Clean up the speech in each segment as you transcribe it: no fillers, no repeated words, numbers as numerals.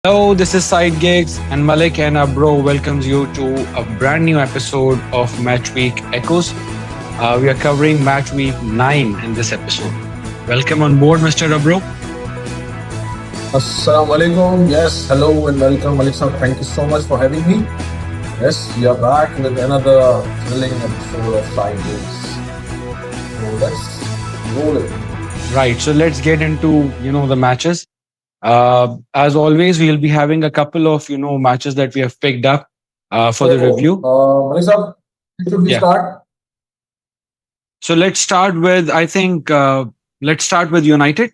Hello, this is Side Gigs, and Malik and our bro welcomes you to a brand new episode of Matchweek Echoes. We are covering Match Week 9 in this episode. Welcome on board, Mr. Abro. Assalamu alaikum. Yes, hello and welcome, Alexa. Thank you so much for having me. Yes, we are back with another thrilling episode of Side Games. So let's roll it. Right, so let's get into the matches. As always, we'll be having a couple of matches that we have picked up for the So, review. Alexa, should we Yeah. start? So let's start with let's start with United.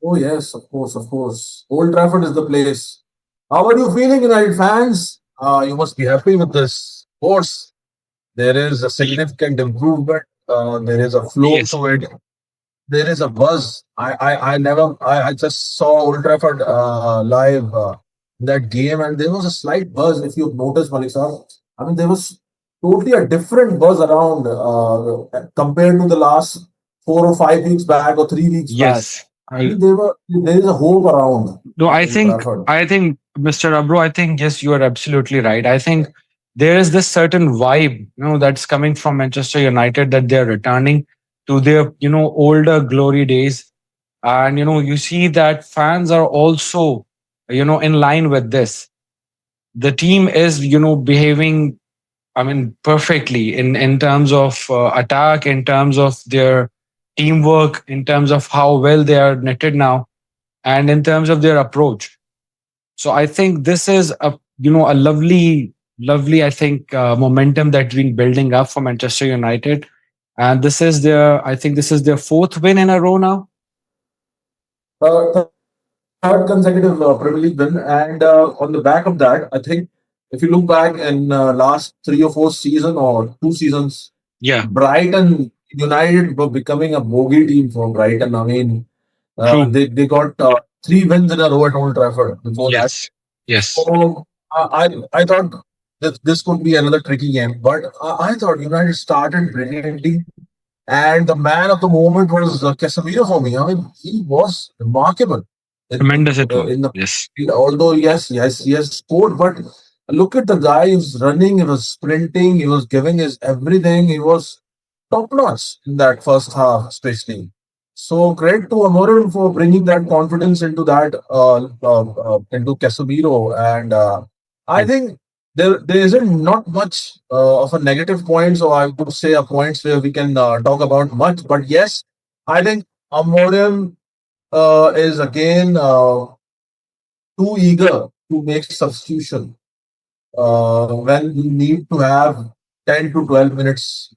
Oh, yes, of course, of course. Old Trafford is the place. How are you feeling, United fans? You must be happy with this. Of course, there is a significant improvement. There is a flow Yes. to it. There is a buzz. I just saw Old Trafford live that game, and there was a slight buzz. If you've noticed, Malisa, I mean, there was totally a different buzz around compared to the last 4 or 5 weeks back or 3 weeks back. Yes. I mean, there is a hope around No, I Old think Trafford. I think Mr. Abro, I think yes, you are absolutely right. I think there is this certain vibe, that's coming from Manchester United that they're returning to their, older glory days. And you see that fans are also, in line with this. The team is, behaving, I mean, perfectly in terms of attack, in terms of their teamwork, in terms of how well they are knitted now, and in terms of their approach. So I think this is a lovely I think momentum that's been building up for Manchester United, and I think this is their fourth win in a row now. Third consecutive Premier League win, and on the back of that, I think if you look back in last 3 or 4 seasons or 2 seasons, Yeah, Brighton United were becoming a bogey team for Brighton. I mean, true. they got 3 wins in a row at Old Trafford before that. Yes, yes, So I thought that this could be another tricky game, but I thought United started brilliantly, and the man of the moment was Casemiro for me. I mean, he was remarkable tremendous it was. in the Yes, although yes, he has scored, but look at the guy. He was running, he was sprinting, he was giving his everything. He was top notch in that first half, especially. So credit to Amorim for bringing that confidence into that into Casemiro, and I true. think there isn't not much of a negative point, so I would say a points where we can talk about much. But yes, I think Amorim is again too eager to make substitution when you need to have 10 to 12 minutes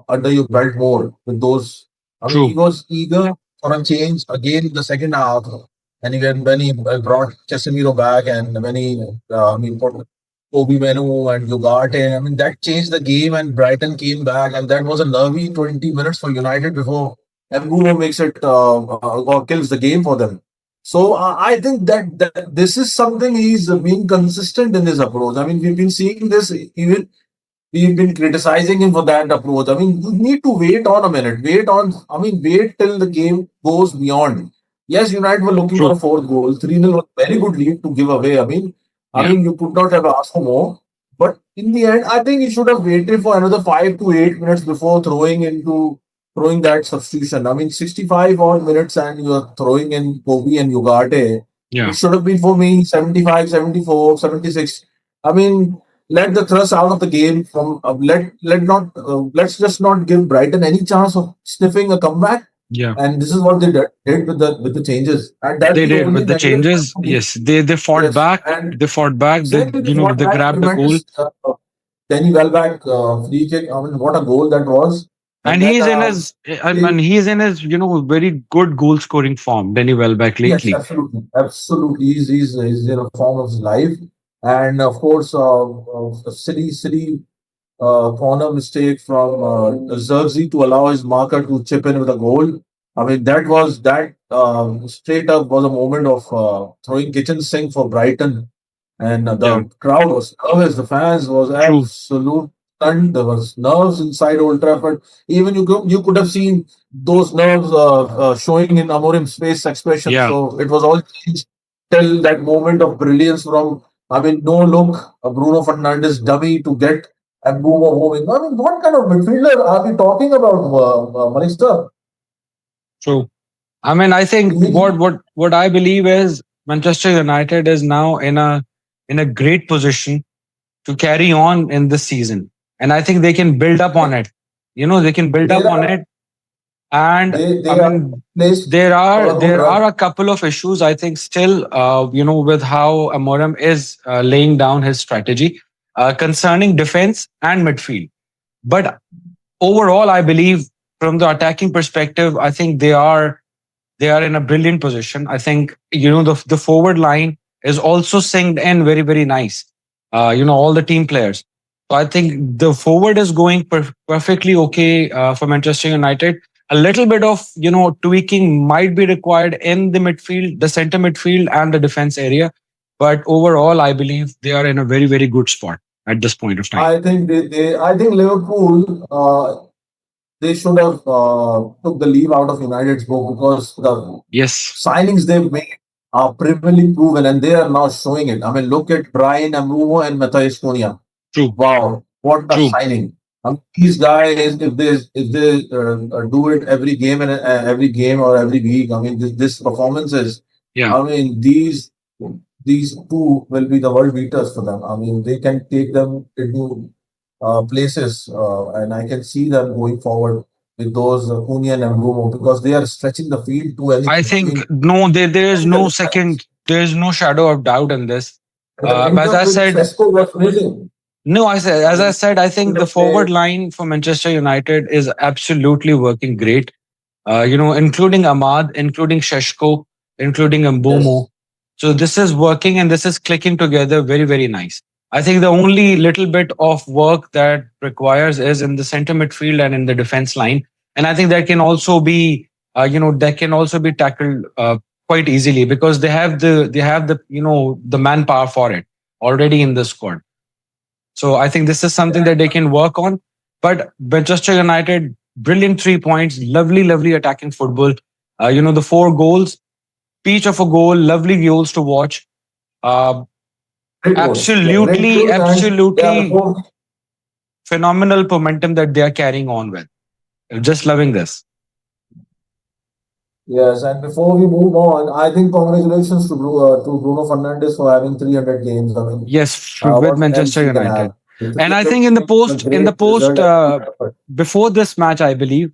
under your belt more with those. I mean, he True. was eager for a change again in the second half. And even when he brought Casemiro back and when he, put Kobe Menu and Ugarte, I mean, that changed the game and Brighton came back. And that was a nervy 20 minutes for United before Mbumo makes it or kills the game for them. So I think that this is something he's being consistent in his approach. I mean, we've been seeing this even we've been criticizing him for that approach. I mean, you need to wait on a minute. Wait till the game goes beyond. Yes, United were looking for a True. fourth goal. 3-0 was a very good lead to give away. I Yeah. mean, you could not have asked for more. But in the end, I think he should have waited for another 5 to 8 minutes before throwing that substitution. I mean, 65 odd minutes and you're throwing in Kobe and Ugarte. It Yeah. should have been for me 75, 74, 76. I mean, let the thrust out of the game from let's just not give Brighton any chance of sniffing a comeback. Yeah. And this is what they did with the changes, and that's They the did only with the negative point changes. for me. Yes, they fought Yes, back. and They fought back. exactly they fought They back grabbed the goal, tremendous. Danny Welbeck free kick. I mean, what a goal that was! And and then he's in his very good goal scoring form. Danny Welbeck yes, lately. absolutely, absolutely. He's in a form of his life, and of course, a silly corner mistake from Xerxes to allow his marker to chip in with a goal. I mean, that straight up was a moment of throwing kitchen sink for Brighton, and Yeah. the crowd was nervous. The fans was True. absolute. stunned. There was nerves inside Old Trafford. Even you could have seen those nerves showing in Amorim's face expression. Yeah, So it was all changed till that moment of brilliance from, I mean, no look, a Bruno Fernandes dummy to get and move home. I mean, what kind of midfielder are we talking about, Manisha? true. I mean, I think He, what I believe is Manchester United is now in a great position to carry on in this season, and I think they can build up on it. They can build they up on are it, and I they are mean, placed there for are a good there run. are a couple of issues I think still, with how Amorim is laying down his strategy concerning defense and midfield. But overall, I believe from the attacking perspective, I think they are in a brilliant position. I think the forward line is also synced in very very nice. All the team players. So I think the forward is going perfectly okay for Manchester United. A little bit of tweaking might be required in the midfield, the center midfield, and the defense area. But overall, I believe they are in a very very good spot at this point of time. I think Liverpool they should have took the leave out of United's book because the Yes, signings they've made are primarily proven and they are now showing it. I mean, look at Brian Amuvo and Matthias Cunha. true, Wow, what a true. signing! These guys, if they do it every game and every game or every week, I mean, this performances. Yeah. I mean, these two will be the world beaters for them. I mean, they can take them into places, and I can see them going forward with those Cunha and Mbeumo because they are stretching the field to I anything think between no, there's 20 no and 30. second, there's no shadow of doubt in this. And the As link-up I with said, Sesko was amazing. no, I said, I as I mean, said, I think the they forward line for Manchester United is absolutely working great. Including Ahmad, including Sheshko, including yes. Mbomo. So this is working and this is clicking together very, very nice. I think the only little bit of work that requires is in the center midfield and in the defense line. And I think that can also be, that can also be tackled quite easily because the manpower for it already in the squad. So I think this is something that they can work on. But Manchester United, brilliant 3 points, lovely, lovely attacking football. The four goals, each of a goal, lovely goals to watch. Uh, Great goals. Yeah, great absolutely, goals. And yeah, absolutely phenomenal momentum that they are carrying on with. Just loving this. before we move on, I think congratulations to Bruno Fernandes for having 300 games. I mean, Yes, with what else Manchester he can have? United. The And I 300 think in the games is a post, in the great post, result and great effort. before this match, I believe,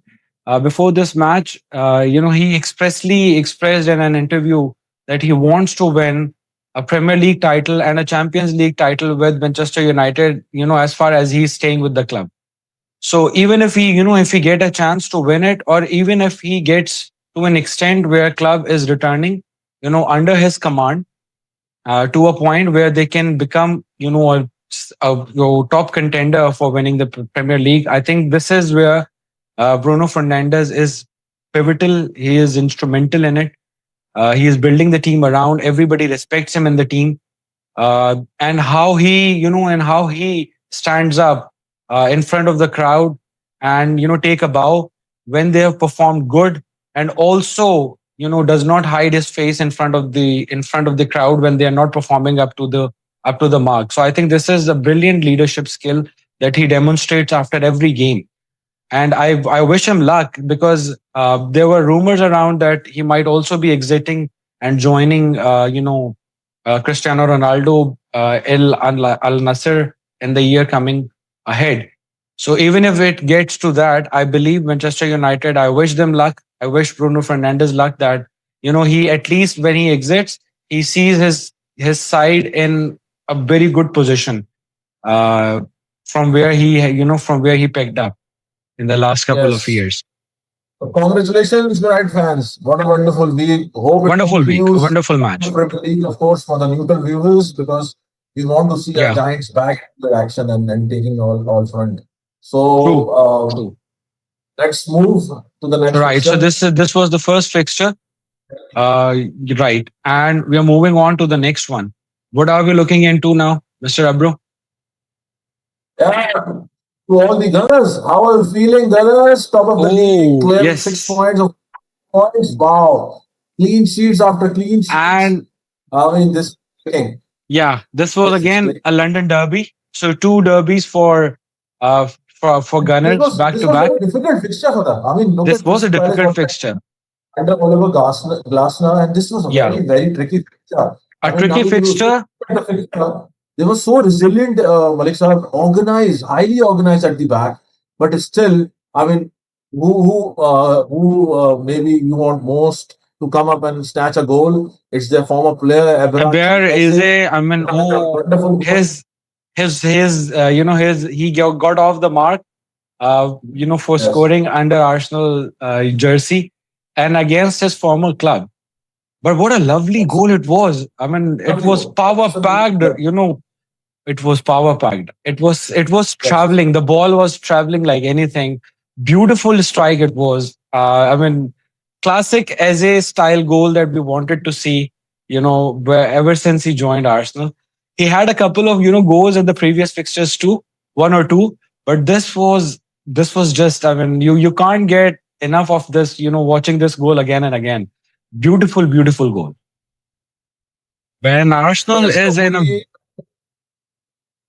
before this match, he expressly expressed in an interview that he wants to win a Premier League title and a Champions League title with Manchester United. As far as he's staying with the club. So even if he get a chance to win it, or even if he gets to an extent where club is returning, under his command, to a point where they can become, top contender for winning the Premier League. I think this is where Bruno Fernandes is pivotal. He is instrumental in it. He is building the team around. Everybody respects him in the team, and how he stands up in front of the crowd and take a bow when they have performed good, and also does not hide his face in front of the crowd when they are not performing up to the mark. So I think this is a brilliant leadership skill that he demonstrates after every game. And I wish him luck because there were rumors around that he might also be exiting and joining, Cristiano Ronaldo, Al Nasser in the year coming ahead. So even if it gets to that, I believe Manchester United. I wish them luck. I wish Bruno Fernandes luck that he, at least when he exits, he sees his side in a very good position, uh, from where he picked up in the last couple of Yes. years. So congratulations, United fans. What a wonderful week. Hope it Wonderful week, a continues. wonderful The match. Premier League, of course, for the neutral viewers, because we want to see our Yeah, Giants back in action and taking all front. true, So true. let's move to the next Right. So fixture. this was the first fixture. Right, and we are moving on to the next one. What are we looking into now, Mr. Abro? Yeah. To all the Gunners, how are you feeling, Gunners? Top of the league, Oh, clearing six yes. points of points. Wow. Clean sheets after clean sheets. And I mean, this thing. yeah, this was It's again great. a London derby. So two derbies for Gunners back This to was back. very difficult fixture for them. I mean, look This at was a Crystal Palace difficult was fixture. under Oliver Glasner, and this was a Yeah, very tricky fixture. a I tricky mean, you look fixture. at the fixture, they were so resilient, Malik Sahab, organized, highly organized at the back, but still, I mean, who maybe you want most to come up and snatch a goal? It's their former player, And Eberechi there is Eze. a, I mean, oh, Wonderful goal. his he got off the mark, for Yes, scoring under Arsenal jersey and against his former club. But what a lovely yes. goal it was. I mean, it Lovely was goal. power Absolutely. packed. It was power packed. It was Yes. traveling. The ball was traveling like anything. Beautiful strike it was. I mean, classic as a style goal that we wanted to see. Ever since he joined Arsenal, he had a couple of goals in the previous fixtures too, one or two. But this was just. I mean, you can't get enough of this. Watching this goal again and again. Beautiful, beautiful goal. When Arsenal Yes, is in a totally.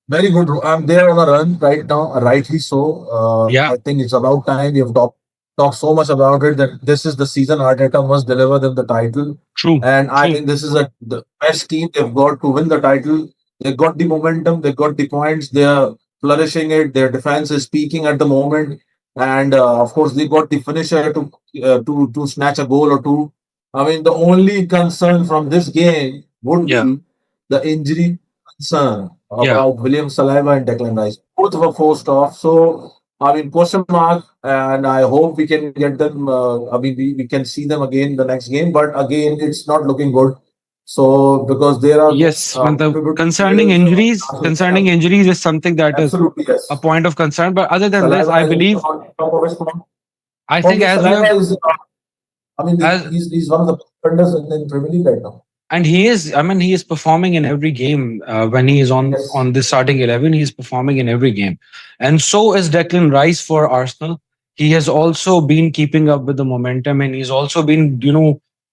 Very good. I'm there on a run right now, rightly so. yeah, I think it's about time. We have talked so much about it that this is the season Arteta must deliver them the title. true, And I true, think this is the best team they've got to win the title. They got the momentum, they got the points, they are flourishing it. Their defense is peaking at the moment. And of course, they got the finisher to snatch a goal or two. I mean, the only concern from this game would yeah, be the injury concern yeah. about William Saliba and Declan Rice. Both were forced off. So, I mean, question mark, and I hope we can get them. I mean, we can see them again in the next game, but again, it's not looking good. So, because there are Yes, when the pivotal concerning players, injuries, concerning injuries is something that is absolutely a yes. point of concern. But other than this, Saliba I is believe, on top of his form. I For think me, as you have, Saliba is, I mean, as he's one of the defenders in Premier League right now. and he is, I mean, he is performing in every game when he is on Yes. the starting 11. He is performing in every game, and so is Declan Rice for Arsenal. He has also been keeping up with the momentum, and he's also been,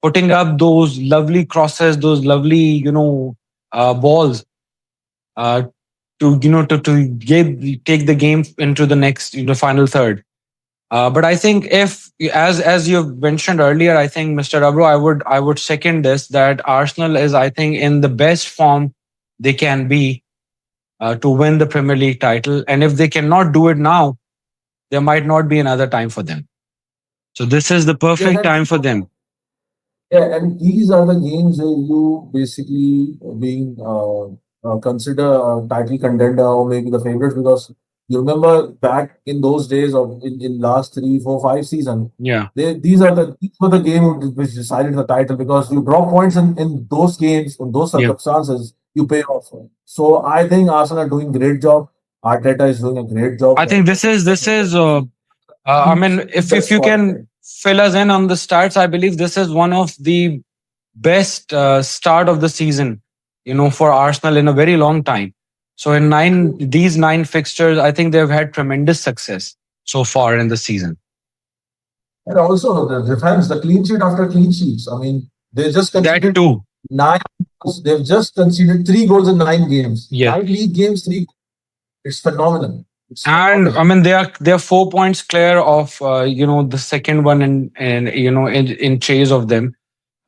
putting up those lovely crosses, those lovely, balls uh, to take the game into the next final third. But I think if as you mentioned earlier, I think Mr. Abro, I would second this that Arsenal is I think in the best form they can be to win the Premier League title, and if they cannot do it now, there might not be another time for them. So this is the Yes, perfect and time for them. yeah, and these are the games where you basically being consider a title contender or maybe the favorites because you remember back in those days of in last 3, 4, 5 season, Yeah, these were the game which decided the title because you draw points in those games in those yeah. circumstances you pay off. So I think Arsenal are doing great job. Arteta is doing a great job. I think this is. I mean, if Best you squad. can fill us in on the starts, I believe this is one of the best start of the season, for Arsenal in a very long time. So in these nine fixtures, I think they've had tremendous success so far in the season. And also the defense, the clean sheet after clean sheets. I mean, they just That conceded too. nine goals. They've just conceded 3 goals in 9 games. Yes. 9 league games, three. It's phenomenal. It's And I phenomenal. mean, they are 4 points clear of the second one in chase of them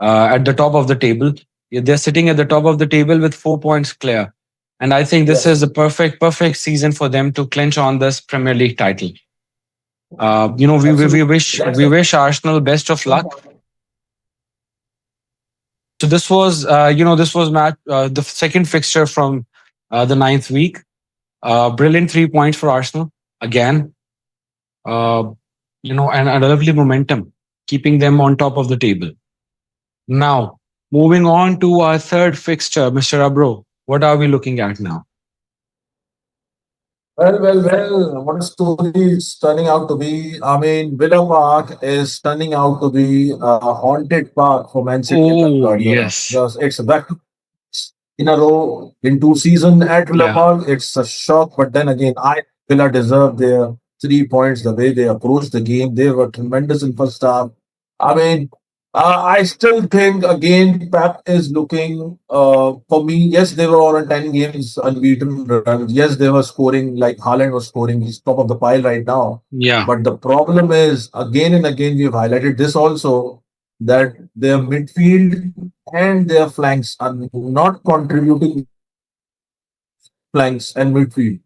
at the top of the table. Yeah, they're sitting at the top of the table with 4 points clear, and I think this is Yes. a perfect season for them to clinch on this Premier League title. We Absolutely. wish Arsenal best of luck. So this was match the second fixture from the ninth week. Brilliant 3 points for Arsenal again. Uh, and a lovely momentum, keeping them on top of the table. Now, moving on to our third fixture, Mr. Abro. What are we looking at now? Well. What a story it's turning out to be. I mean, Villa Park is turning out to be a haunted park for Man City and Pep Oh, Guardiola yes. because it's back in a row in 2 seasons at Villa Yeah. Park. It's a shock, but then again, Villa deserved their 3 points. The way they approached the game, they were tremendous in first half. I mean, I still think again Pep is looking for me. Yes, they were all on 10 games unbeaten runs. Yes, they were scoring like Haaland was scoring. He's top of the pile right now. Yeah. But the problem is again and again we've highlighted this also that their midfield and their flanks are not contributing flanks and midfield.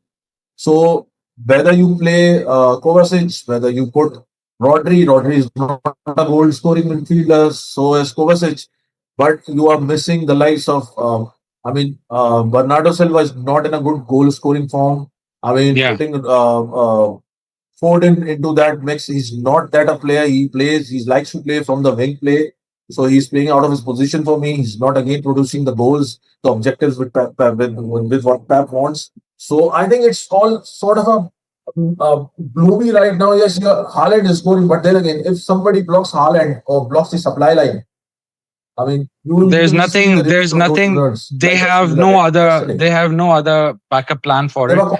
So whether you play Kovacic, whether you put Rodri is not a goal scoring midfielder, so is Kovacic, but you are missing the likes of, Bernardo Silva is not in a good goal scoring form. I mean, Yeah. putting Foden into that mix, he's not that a player. He likes to play from the wing play. So he's playing out of his position for me. He's not again producing the goals, the objectives with what Pep wants. So I think it's all sort of a gloomy right now. Yes, Haaland is scoring, but then again, if somebody blocks Haaland or blocks the supply line, I mean, you There's will see the nothing. repeat There's of those nothing. results They like have Aston Villa no did other. yesterday. They have no other backup plan for They it. were,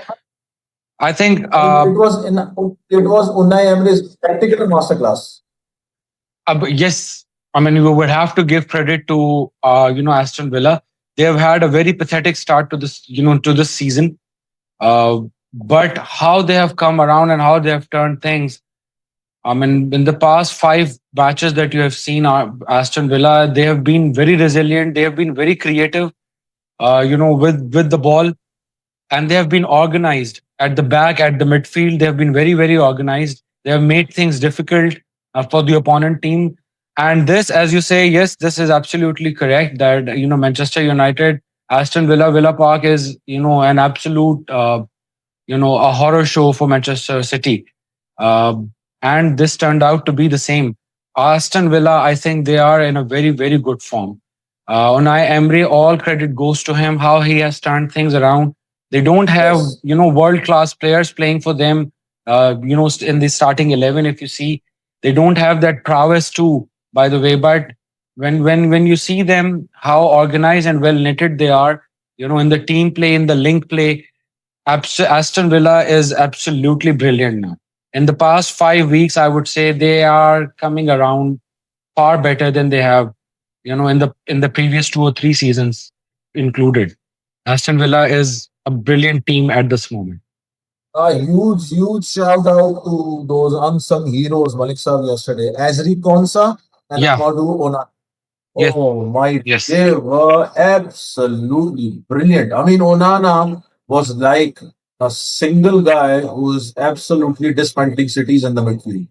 I think. it was Unai Emery's tactical masterclass. But yes, I mean, we would have to give credit to Aston Villa. They have had a very pathetic start to this to this season. Uh, but how they have come around and how they have turned things. I mean, in the past five matches that you have seen, Aston Villa, they have been very resilient. They have been very creative. With the ball, and they have been organized at the back, at the midfield. They have been very, very organized. They have made things difficult for the opponent team. And this, as you say, yes, this is absolutely correct. That Manchester United, Aston Villa, Villa Park is an absolute a horror show for Manchester City. And this turned out to be the same. Aston Villa, I think they are in a very, very good form. Unai Emery, all credit goes to him, how he has turned things around. They don't have, Yes. world class players playing for them, in the starting 11, if you see. They don't have that prowess too, by the way. But when you see them, how organized and well knitted they are, in the team play, in the link play, Aston Villa is absolutely brilliant now. In the past 5 weeks, I would say they are coming around far better than they have, in the previous 2 or 3 seasons included. Aston Villa is a brilliant team at this moment. A huge shout out to those unsung heroes, Malik Saab yesterday. Azri Konsa and Yeah. Amadou Ona. Yes. Oh my, Yes. they were absolutely brilliant. I mean, Onana was like a single guy who is absolutely dismantling cities in the midfield.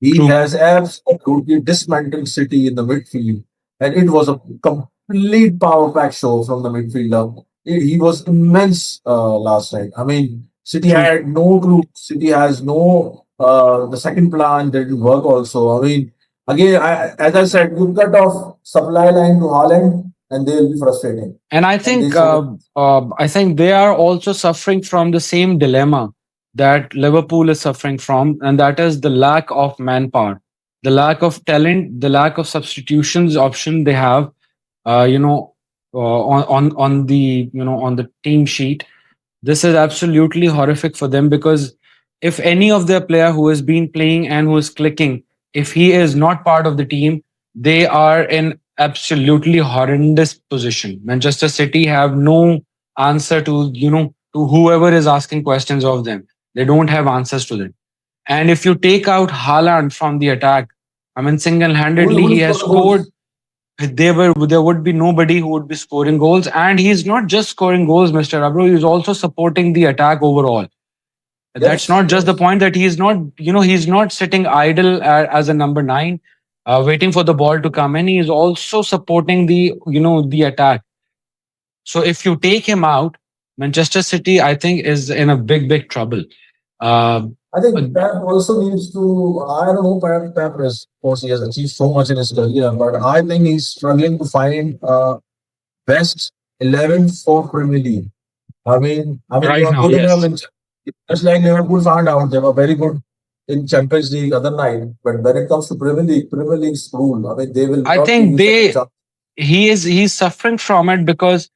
He True. has absolutely dismantled City in the midfield, and it was a complete power pack show from the midfielder. He was immense last night. I mean, City True. had no clue. City has no the second plan didn't work. Also, I mean, again, as I said, you cut off supply line to Holland, and they will be frustrating. And I And they think showed it. they are also suffering from the same dilemma that Liverpool is suffering from, and that is the lack of manpower, the lack of talent, the lack of substitutions option they have. On the on the team sheet, this is absolutely horrific for them, because if any of their player who has been playing and who is clicking, if he is not part of the team, they are in absolutely horrendous position. Manchester City have no answer to whoever is asking questions of them. They don't have answers to them. And if you take out Haaland from the attack, I mean, Who single-handedly will he score has the scored. goals? There would be nobody who would be scoring goals, and he's not just scoring goals, Mr. Abro. He's also supporting the attack overall. That's Yes, not just the yes. point that he's not sitting idle as a number nine, waiting for the ball to come in. He is also supporting the attack. So if you take him out, Manchester City, I think, is in a big trouble. Uh, I think Pep also needs to. I don't know. Pep is, of course, he has achieved so much in his career, but I think he's struggling to find best 11 for Premier League. I mean, you right are now, good enough yes. in just like Liverpool found out they were very good in Champions League other night, but when it comes to Premier League's rule. I mean, they will I not give think you second chance. he's suffering from it because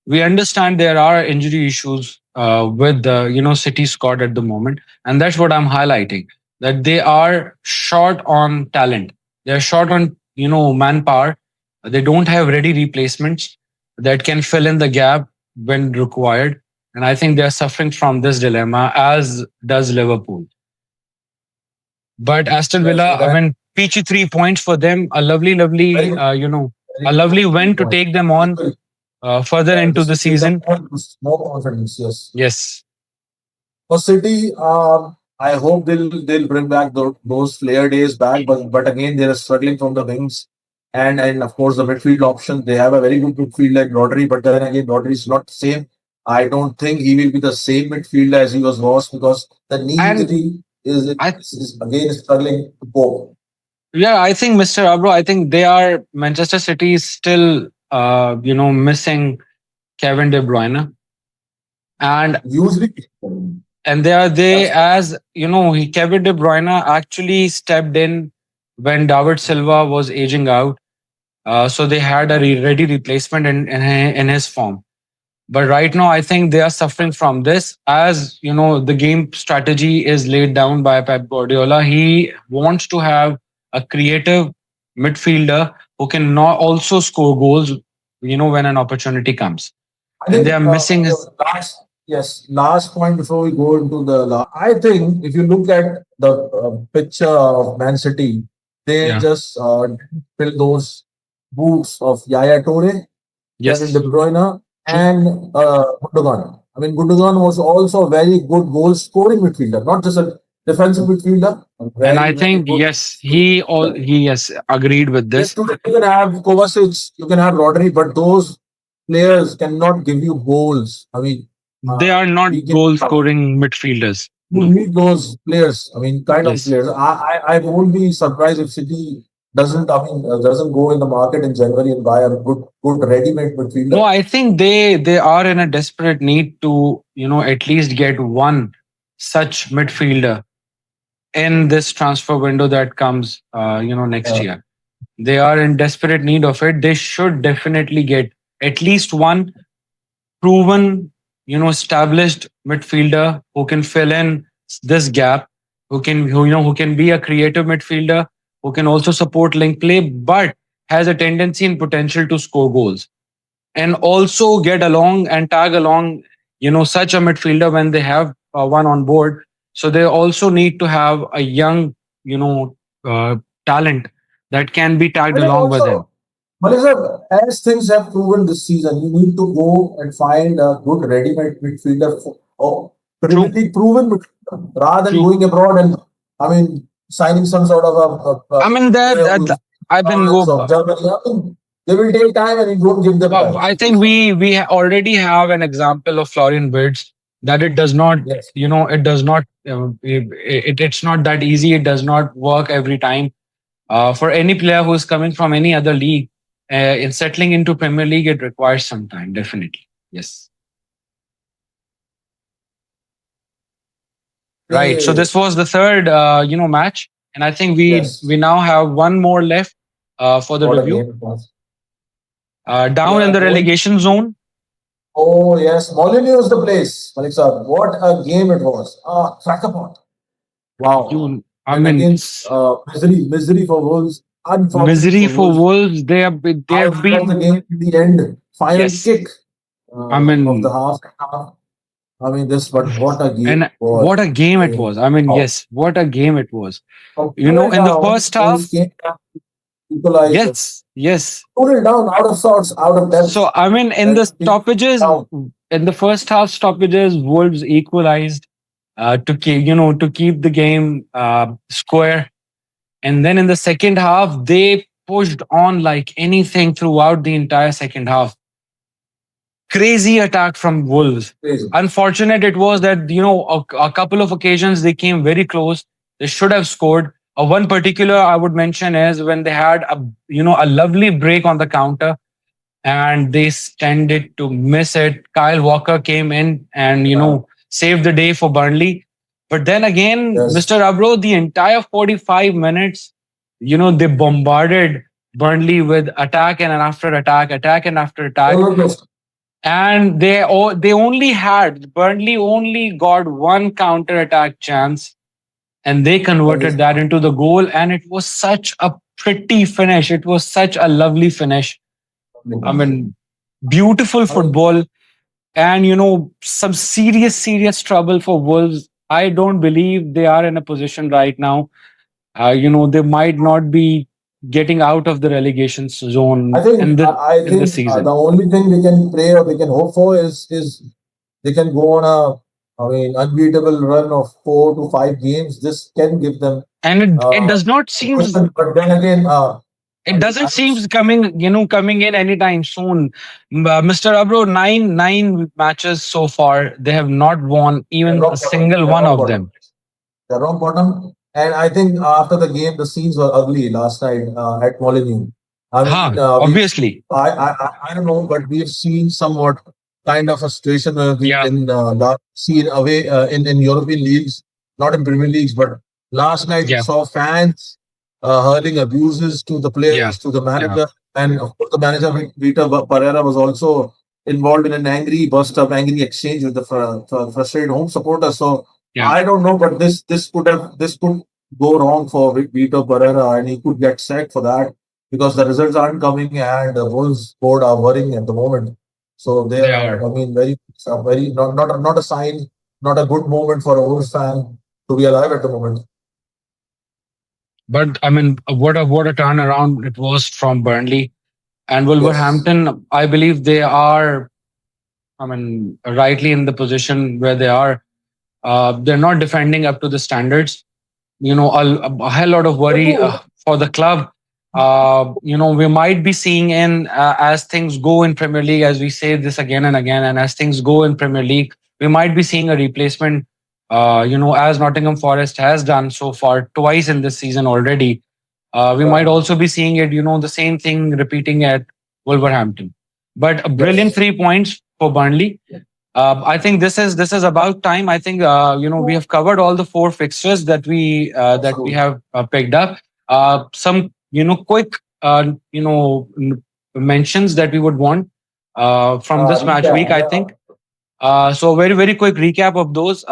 We understand there are injury issues with the City squad at the moment, and that's what I'm highlighting. That they are short on talent. They're short on manpower. They don't have ready replacements that can fill in the gap when required. And I think they're suffering from this dilemma, as does Liverpool. But Aston Yes, Villa, with I that, mean, peachy 3 points for them. A lovely, very lovely, good, a very lovely good win to point. take them This on will, further yeah, into this the will give them season. more confidence. Yes. Yes. For City, I hope they'll bring back those Flair days back, but again they're struggling from the wings, and of course the midfield option. They have a very good midfield like Rodri, but then again Rodri is not the same. I don't think he will be the same midfielder as he was because the knee And injury is, I, is again struggling to go. yeah, I think Mr. Abro, I think they are Manchester City is still, missing Kevin De Bruyne, and Usually, and they that's as Kevin De Bruyne actually stepped in when David Silva was aging out, so they had a ready replacement in his form. But right now, I think they are suffering from this. As the game strategy is laid down by Pep Guardiola. He wants to have a creative midfielder who can not also score goals. When an opportunity comes, I and they think are missing his. the last point before we go into the last, I think if you look at the picture of Man City, they Yeah. just fill those boots of Yaya Toure, Kevin De Yes. Bruyne, True. and Gundogan. I mean, Gundogan was also a very good goal scoring midfielder, not just a defensive midfielder, a And very, I very think good yes, he yes agreed with yes, this. today you can have Kovacic, you can have Rodri, but those players cannot give you goals. I mean, They are we not can goal scoring midfielders. you need those players. I mean, kind of Yes. players. I won't be surprised if City doesn't go in the market in January and buy a good ready-made No, midfielder. I think they are in a desperate need to at least get one such midfielder in this transfer window that comes next Uh, year. They are in desperate need of it. They should definitely get at least one proven, established midfielder who can fill in this gap, who can be a creative midfielder, who can also support link play, but has a tendency and potential to score goals, and also get along and tag along, such a midfielder when they have one on board. So they also need to have a young, you know, talent that can be I tagged think along with him. also, Malaysia, as things have proven this season, you need to go and find a good ready-made midfielder or True, really proven midfielder rather than true. going abroad and I mean signing some sort of a I mean player that who's I've been France or Germany. I mean, they will take time and you don't give them well, time. I think we already have an example of Florian Wirtz that it does not, Yes. it does not, it's not that easy. It does not work every time. For any player who is coming from any other league, in settling into Premier League, it requires some time. Definitely, yes. Right. So They, this was the third, match, and I think we yes. now have one more left for the What a review. game it was. Down in Yeah, the going. relegation zone, Oh yes, Molyneux is the place, Malik sir. What a game it was. Crackapot. Wow. I And mean, against misery for Wolves, unfortunate misery for for Wolves. Wolves. They I have saw the been, game in the end, final yes. kick I of the mean, half. I mean, this, but what a game and it was. what a game I it mean, was. I mean, wow. yes, what a game it was. From 2-0 In the down, first when we half, came back to equalize, yes, yes. 2-0 down, out of sorts, out of depth. So I mean, in the Then we stoppages, down. in the first half stoppages, Wolves equalized to keep the game square, and then in the second half, they pushed on like anything throughout the entire second half. Crazy attack from Wolves. Crazy. Unfortunate it was that a couple of occasions they came very close. They should have scored. One particular I would mention is when they had a lovely break on the counter and they tended to miss it. Kyle Walker came in and Yeah. saved the day for Burnley. But then again, Yes. Mr. Abro, the entire 45 minutes, they bombarded Burnley with attack and after attack, attack and after attack. Roller coaster. and they only had Burnley only got one counter attack chance, and they And they converted that into the goal, and it was such a pretty finish. It was such a lovely finish. I mean, beautiful I mean, football, and some serious trouble for Wolves. I don't believe they are in a position right now. They might not be getting out of the relegation I zone think I in the think season. the only thing they can pray or they can hope for is they can go on unbeatable run of 4 to 5 games. This can give them And it uh, does not a seems cushion. But then again, it doesn't I seems coming in anytime soon. Mr. Abro, nine matches so far. They have not won they're even a rock bottom. single They're one rock of bottom. them. They're rock bottom. And I think after the game, the scenes were ugly last night at Molineux. I mean, Huh, obviously. I don't know, but we've seen somewhat kind of a situation where we've Yeah, been seen away in European leagues, not in Premier Leagues, but last night we yeah, saw fans hurling abuses to the yeah, players, to the yeah, manager, and of course the manager Peter Pereira was also involved in an angry burst of angry exchange with the frustrated home supporters. So yeah. I don't know, but this could go wrong for Vitor Pereira, and he could get sacked for that because the results aren't coming, and the Wolves board are worrying at the moment. So they They are, are. I mean, very not a sign, not a good moment for a Wolves fan to be alive at the moment. But I mean, what a turnaround it was from Burnley and Yes. Wolverhampton. I believe they are. I mean, rightly in the position where they are. They're not defending up to the standards. A hell lot of worry Liverpool. for the club. We might be seeing in as things go in Premier League, as we say this again and again, and as things go in Premier League, we might be seeing a replacement. As Nottingham Forest has done so far twice in this season already. We might Yeah. also be seeing it. The same thing repeating at Wolverhampton. But a brilliant Yes. 3 points for Burnley. I think this is about time. I think we have covered all the four fixtures that we Absolutely. have picked up. Some quick mentions that we would want from this match Recap. week. I think so. Very very quick recap of those.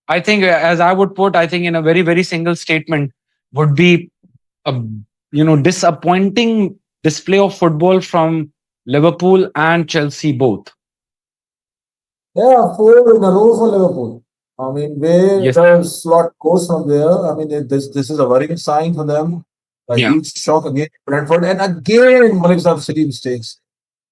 I think as I would put, I think in a very very single statement would be a disappointing display of football from Liverpool and Chelsea both. Yeah, 4 in a row for Liverpool. I mean, where Yes. the slot goes from there, I mean, this is a worrying sign for them. A Yeah. huge shock against Brentford, and again, Malik have silly mistakes.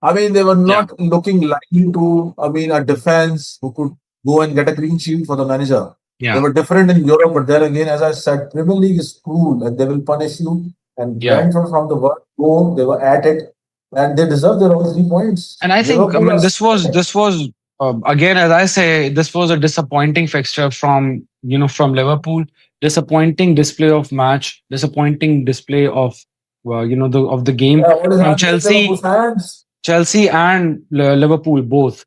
I mean, they were Yeah. not looking likely to, I mean, a defense who could go and get a clean sheet for the manager. They Yeah. were different in Europe, but there again, as I said, Premier League is cruel and they will punish you. And Yeah. Brentford from the word go, they were at it and they deserve their own 3 points. And I think, I Liverpool are mean, this was again, as I say, this was a disappointing fixture from Liverpool. Disappointing display of match. Disappointing display of the game yeah, what is from happening with Liverpool Chelsea, fans? Chelsea and Liverpool both.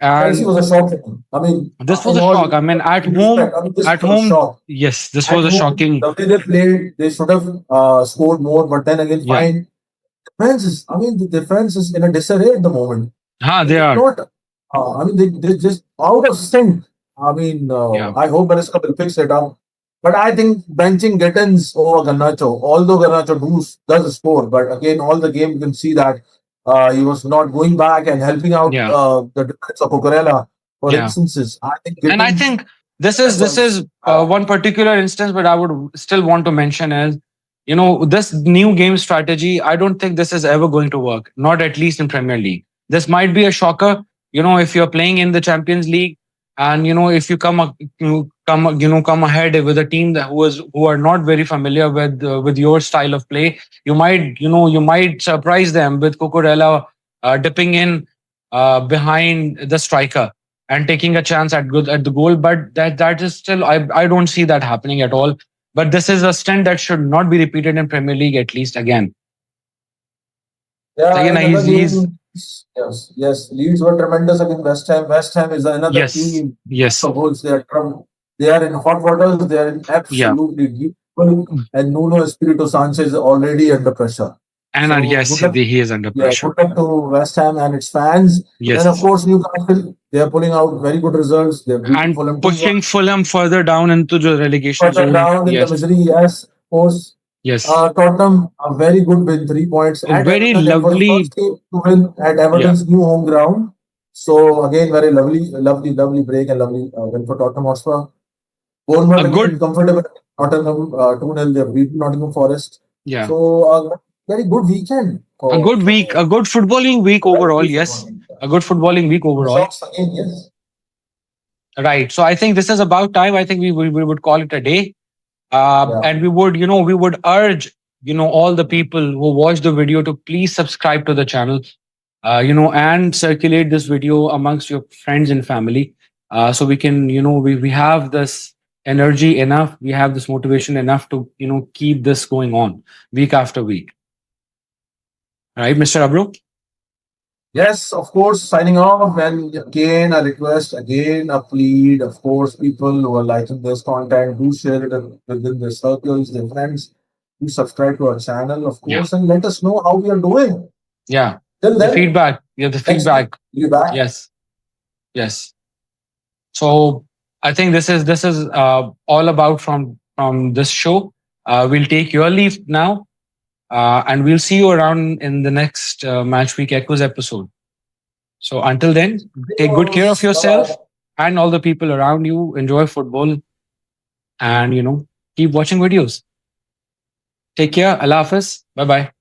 Chelsea And was a shock. I mean, this was in a all shock. I mean, due respect, I mean, this at was a home, shock. yes, this At was a home, shocking. the way they played, they should have scored more. But then again, Yeah. fine. Defense is, I mean, the defense is in a disarray at the moment. They They are. cannot, I mean, they just out of sync. I mean, Yeah. I hope Maresca will fix it up. But I think benching Gittins over Garnacho, although Garnacho does score, but again, all the game you can see that he was not going back and helping out Yeah. the defense of Cucurella, for Yeah. instances. I think And I Gittins think this is was one particular instance, but I would still want to mention is, this new game strategy. I don't think this is ever going to work. Not at least in Premier League. This might be a shocker. If you're playing in the Champions League, and if you come ahead with a team who are not very familiar with your style of play, you might surprise them with Cucurella dipping in behind the striker and taking a chance at the goal. But that is still, I don't see that happening at all. But this is a stunt that should not be repeated in Premier League at least again. So yeah, again, another he's game. Yes, yes. Leeds were tremendous against West Ham. West Ham is another yes, team. yes, The goals they are in hot waters. They are in yeah. absolutely deep. And Nuno Espirito Sanchez is already under pressure. And So yes, good luck. he is under Yeah, pressure. good luck to West Ham and its fans. Then of Yes. course Newcastle, they are pulling out very good results. They've beaten And Fulham 2-1. pushing Fulham further down into the relegation Further zone. down in the Yes. misery, yes, of course. Yes. Tottenham, a very good win, 3 points A at very Everton. It was the lovely. first team to win at Yeah. Everton's new home ground. So again, very lovely break and lovely win for Tottenham Hotspur. Bournemouth A again good. comfortable. Nottingham 2-0. They've beaten Nottingham Forest. Yeah. So a very good weekend A for good week. A good footballing week very overall. good Yes. football. A good footballing week overall. Results again, yes. Right. So I think this is about time. I think we would call it a day. Yeah. And we would, we would urge, all the people who watch the video to please subscribe to the channel, and circulate this video amongst your friends and family. So we can, we have this energy enough, we have this motivation enough to, keep this going on week after week. Right, Mr. Abro? Yes, of course, signing off. And again, a request, again, a plead. Of course, people who are liking this content, do share it within their circles, their friends. Do subscribe to our channel, of Yeah. course, and let us know how we are doing. Yeah. Till The then, feedback. Yeah, the next week, feedback. we'll be back. Yes. Yes. So I think this is all about from this show. We'll take your leave now, and we'll see you around in the next Match Week Echoes episode. So until then, take good care of Adios. yourself Bye-bye. and all the people around you. Enjoy football and keep watching videos. Take care. Allah Hafiz. Bye bye.